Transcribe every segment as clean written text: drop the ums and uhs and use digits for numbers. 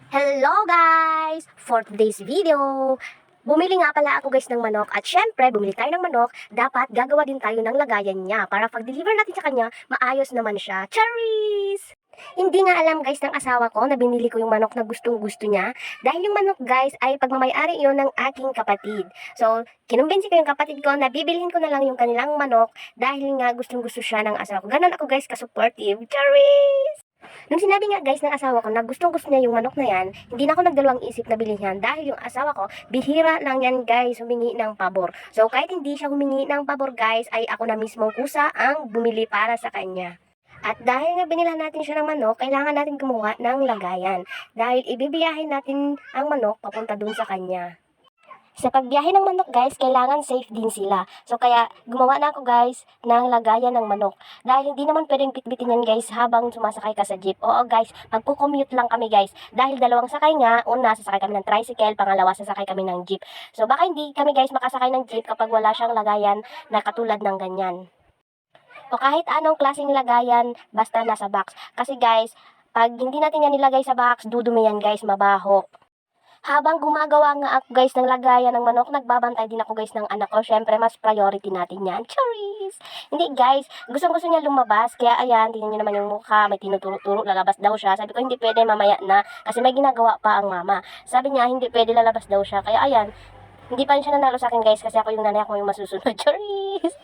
Hello guys! For today's video, bumili nga pala ako guys ng manok at syempre bumili tayo ng manok, dapat gagawa din tayo ng lagayan niya para pag-deliver natin sa kanya, maayos naman siya. Charis! Hindi nga alam guys ng asawa ko na binili ko yung manok na gustong gusto niya dahil yung manok guys ay pagmamayari yun ng aking kapatid. So, kinumbinsi ko yung kapatid ko na bibilhin ko na lang yung kanilang manok dahil nga gustong gusto siya ng asawa ko. Ganon ako guys ka-supportive. Charis! Nung sinabi nga guys ng asawa ko na gustong gusto niya yung manok na yan, hindi na ako nagdalawang isip na bilhin yan dahil yung asawa ko, bihira lang yan guys humingi ng pabor. So kahit hindi siya humingi ng pabor guys, ay ako na mismo kusa ang bumili para sa kanya. At dahil nga binilhan natin siya ng manok, kailangan natin gumawa ng lagayan. Dahil ibibiyahin natin ang manok papunta dun sa kanya. Sa pagbiyahe ng manok guys, kailangan safe din sila. So kaya gumawa na ako guys ng lagayan ng manok. Dahil hindi naman pwedeng bitbitin yan guys habang sumasakay ka sa jeep. Oo guys, magko-commute lang kami guys. Dahil dalawang sakay nga, una sasakay kami ng tricycle, pangalawa sasakay kami ng jeep. So baka hindi kami guys makasakay ng jeep kapag wala siyang lagayan na katulad ng ganyan. O kahit anong klaseng lagayan, basta nasa box. Kasi guys, pag hindi natin yan nilagay sa box, dudumi yan guys, mabaho. Habang gumagawa nga ako guys ng lagayan ng manok, nagbabantay din ako guys ng anak ko. Syempre, mas priority natin yan. Charis! Hindi guys, gustong-gusto niya lumabas. Kaya ayan, tingnan niyo naman yung mukha, may tinuturo-turo, lalabas daw siya. Sabi ko, hindi pwede, mamaya na. Kasi may ginagawa pa ang mama. Sabi niya, hindi pwede, lalabas daw siya. Kaya ayan, hindi pa rin siya nanalo sa akin guys, kasi ako yung nanay, ako yung masusunod. Charis!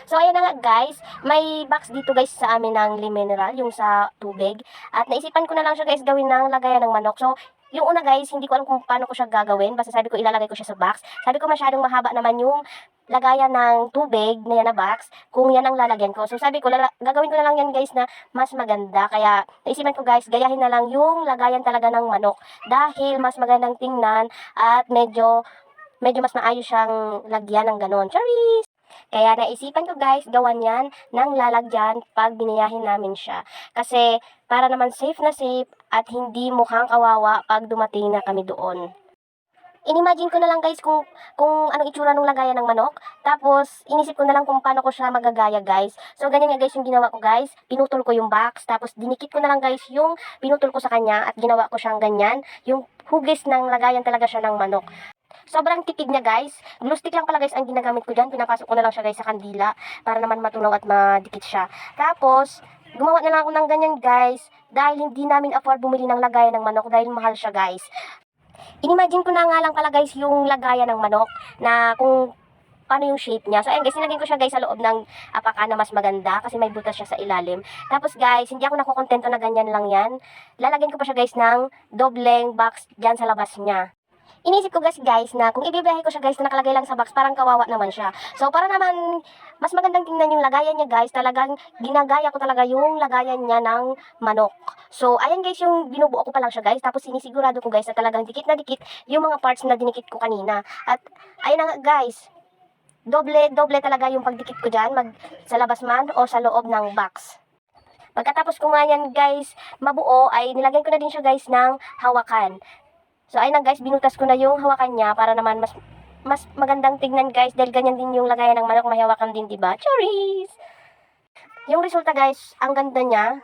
So, ayan na nga guys, may box dito guys sa amin ng mineral, yung sa tubig. At naisipan ko na lang siya guys gawin ng lagayan ng manok. So, yung una guys, hindi ko alam kung paano ko siya gagawin. Basta sabi ko ilalagay ko siya sa box. Sabi ko masyadong mahaba naman yung lagayan ng tubig na yan na box, kung yan ang lalagyan ko. So sabi ko, gagawin ko na lang yan guys na mas maganda. Kaya naisipan ko guys, gayahin na lang yung lagayan talaga ng manok. Dahil mas magandang tingnan at medyo mas maayos siyang lagyan ng ganon. Charis! Kaya naisipan ko guys, gawan yan ng lalagyan pag biniyahin namin siya. Kasi para naman safe na safe at hindi mukhang kawawa pag dumating na kami doon. Inimagine ko na lang guys kung anong itsura ng lagayan ng manok. Tapos inisip ko na lang kung paano ko siya magagaya guys. So ganyan nga guys yung ginawa ko guys. Pinutol ko yung box. Tapos dinikit ko na lang guys yung pinutol ko sa kanya. At ginawa ko siyang ganyan. Yung hugis ng lagayan talaga siya ng manok. Sobrang tipid niya guys. Glue stick lang pala guys ang ginagamit ko dyan. Pinapasok ko na lang siya guys sa kandila para naman matunaw at madikit siya. Tapos, gumawa na lang ako ng ganyan guys. Dahil hindi namin afford bumili ng lagayan ng manok dahil mahal siya guys. Inimagine ko na nga lang pala guys yung lagayan ng manok na kung paano yung shape niya. So ayun guys, nilagyan ko siya guys sa loob ng apaka na mas maganda kasi may butas siya sa ilalim. Tapos guys, hindi ako nakukontento na ganyan lang yan. Lalagyan ko pa siya guys ng dobleng box dyan sa labas niya. Inisip ko guys na kung ibibiyahe ko siya guys na nakalagay lang sa box, parang kawawa naman siya. So para naman mas magandang tingnan yung lagayan niya guys, talagang ginagaya ko talaga yung lagayan niya ng manok. So ayan guys yung binubuo ko pa lang siya guys, tapos sinisigurado ko guys na talagang dikit na dikit yung mga parts na dinikit ko kanina. At ayun na nga guys, doble talaga yung pagdikit ko dyan, sa labas man o sa loob ng box. Pagkatapos ko nga yan guys mabuo, ay nilagyan ko na din siya guys ng hawakan. So ayun na guys, binutas ko na yung hawakan niya para naman mas magandang tignan guys dahil ganyan din yung lagayan ng manok, may hawakan din, diba? Charis! Yung resulta guys, ang ganda niya.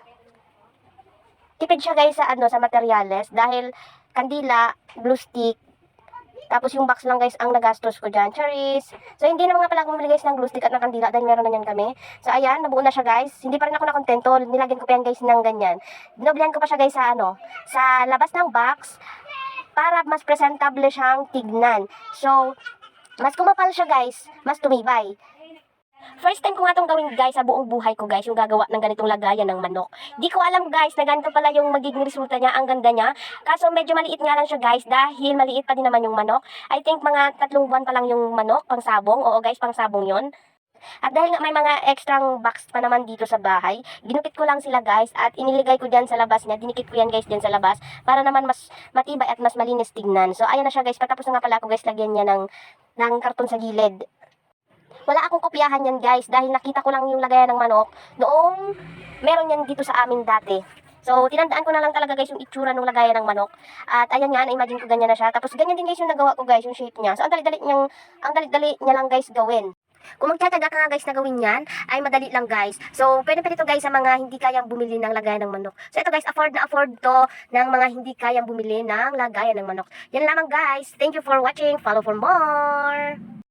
Tipid siya guys sa materyales dahil kandila, glue stick, tapos yung box lang guys ang nagastos ko dyan. Charis! So hindi naman nga pala ako bumili guys ng glue stick at ng kandila dahil meron na yan kami. So ayan, nabuo na siya guys. Hindi pa rin ako nakontento. Nilagyan ko pa yan guys ng ganyan. Dinoblehan ko pa siya guys sa labas ng box para mas presentable siyang tignan. So, mas kumapal siya guys, mas tumibay. First time ko nga itong gawin guys sa buong buhay ko guys, yung gagawa ng ganitong lagayan ng manok. Di ko alam guys na ganito pala yung magiging resulta niya, ang ganda niya. Kaso medyo maliit nga lang siya guys dahil maliit pa din naman yung manok. I think mga 3 buwan pa lang yung manok, pang sabong. Oo guys, pang sabong yon. At dahil nga may mga extrang box pa naman dito sa bahay, ginupit ko lang sila guys at iniligay ko dyan sa labas niya. Dinikit ko yan guys dyan sa labas para naman mas matibay at mas malinis tignan. So ayan na siya guys, patapos na nga pala ako guys lagyan niya ng karton sa gilid. Wala akong kopyahan yan guys dahil nakita ko lang yung lagayan ng manok noong meron yan dito sa amin dati. So, tinandaan ko na lang talaga guys yung itsura ng lagayan ng manok. At ayan nga, na-imagine ko ganyan na siya. Tapos ganyan din guys yung nagawa ko guys, yung shape niya. So, ang dali-dali niya lang guys gawin. Kung magtsatsaga ka nga guys na gawin yan, ay madali lang guys. So, pwede ito guys sa mga hindi kayang bumili ng lagayan ng manok. So, ito guys, afford na afford to ng mga hindi kayang bumili ng lagayan ng manok. Yan lamang guys. Thank you for watching. Follow for more.